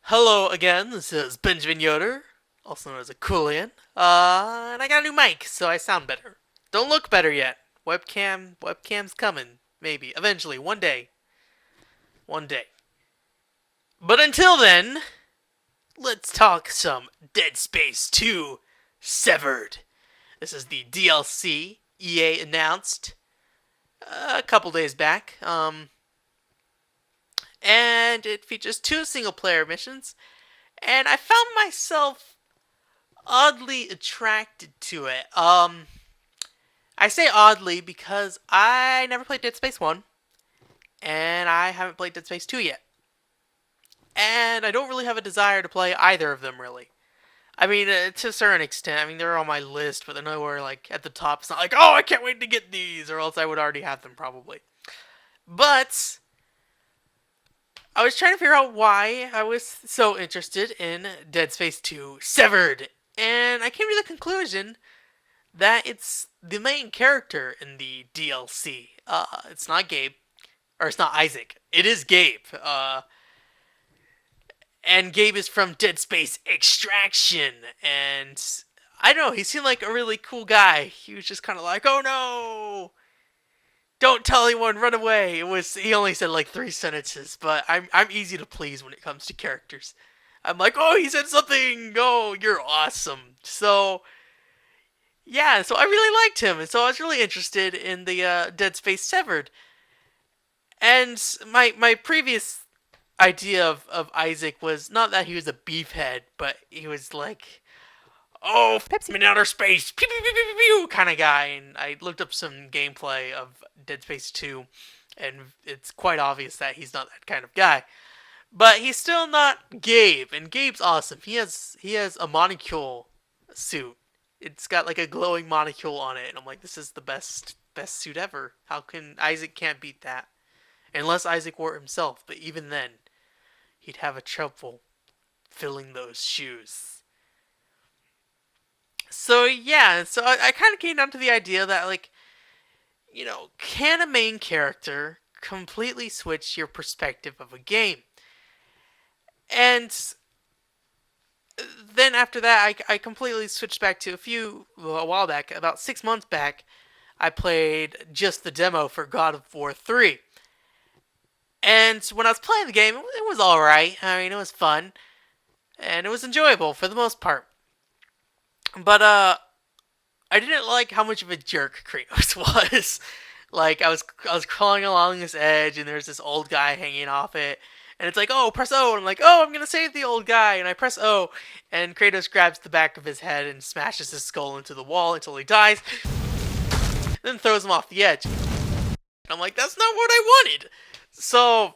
Hello again, this is Benjamin Yoder, also known as Oculin. And I got a new mic, so I sound better. Don't look better yet. Webcam's coming. Maybe. Eventually. One day. One day. But until then, let's talk some Dead Space 2 Severed. This is the DLC EA announced a couple days back. And it features two single player missions. And I found myself oddly attracted to it. I say oddly because I never played Dead Space 1, and I haven't played Dead Space 2 yet. And I don't really have a desire to play either of them, really. I mean, to a certain extent, I mean, they're on my list, but they're nowhere, like, at the top. It's not like, oh, I can't wait to get these, or else I would already have them, probably. But I was trying to figure out why I was so interested in Dead Space 2 Severed. And I came to the conclusion that it's the main character in the DLC. It's not Gabe, or it's not Isaac. It is Gabe. And Gabe is from Dead Space Extraction, and I don't know. He seemed like a really cool guy. He was just kind of like, "Oh no, don't tell anyone, run away." He only said like 3 sentences, but I'm easy to please when it comes to characters. I'm like, "Oh, he said something. Oh, you're awesome." So yeah, so I really liked him, and so I was really interested in the Dead Space Severed. And my previous idea of Isaac was not that he was a beefhead, but he was like, oh, Pepsi in outer space, pew pew pew pew pew, pew kind of guy. And I looked up some gameplay of Dead Space 2, and it's quite obvious that he's not that kind of guy. But he's still not Gabe, and Gabe's awesome. He has a monocule suit. It's got like a glowing monocule on it, and I'm like, this is the best suit ever. How can Isaac can't beat that? Unless Isaac wore it himself, but even then, he'd have a trouble filling those shoes. So yeah, so I kind of came down to the idea that like, can a main character completely switch your perspective of a game? And then after that, I completely switched back to a while back, about 6 months back, I played just the demo for God of War 3. And when I was playing the game, it was alright. I mean, it was fun. And it was enjoyable for the most part. But, I didn't like how much of a jerk Kratos was. Like, I was crawling along this edge, and there's this old guy hanging off it. And it's like, oh, press O. And I'm like, oh, I'm going to save the old guy. And I press O. And Kratos grabs the back of his head and smashes his skull into the wall until he dies. Then throws him off the edge. And I'm like, that's not what I wanted. So,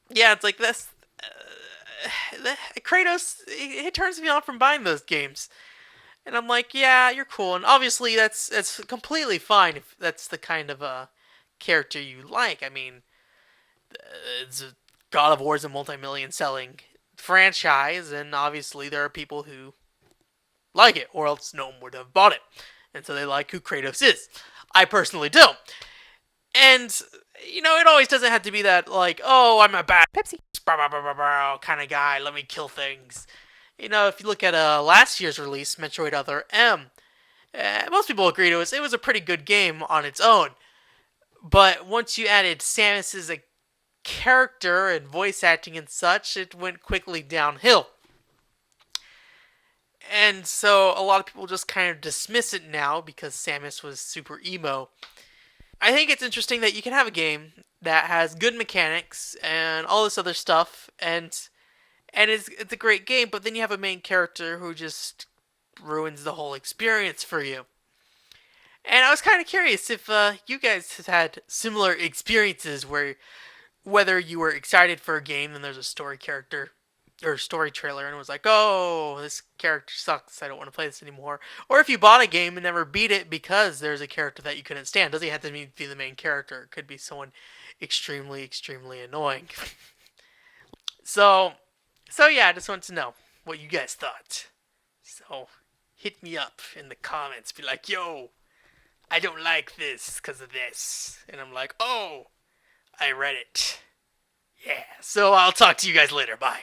yeah, it's like this. Kratos, it turns me off from buying those games. And I'm like, yeah, you're cool. And obviously, that's completely fine if that's the kind of character you like. I mean, it's God of War is a multi-million selling franchise, and obviously there are people who like it, or else no one would have bought it. And so they like who Kratos is. I personally don't. And, it always doesn't have to be that, like, oh, I'm a bad Pepsi kind of guy, let me kill things. If you look at last year's release, Metroid Other M, most people agree it was a pretty good game on its own. But once you added Samus as a character and voice acting and such, it went quickly downhill. And so a lot of people just kind of dismiss it now because Samus was super emo. I think it's interesting that you can have a game that has good mechanics and all this other stuff, and it's a great game, but then you have a main character who just ruins the whole experience for you. And I was kind of curious if you guys have had similar experiences where whether you were excited for a game and there's a story character or story trailer and it was like, oh, this character sucks, I don't want to play this anymore. Or if you bought a game and never beat it because there's a character that you couldn't stand. Doesn't have to be the main character. It could be someone extremely, extremely annoying. So yeah, I just wanted to know what you guys thought. So hit me up in the comments. Be like, yo, I don't like this because of this. And I'm like, oh, I read it. Yeah. So I'll talk to you guys later. Bye.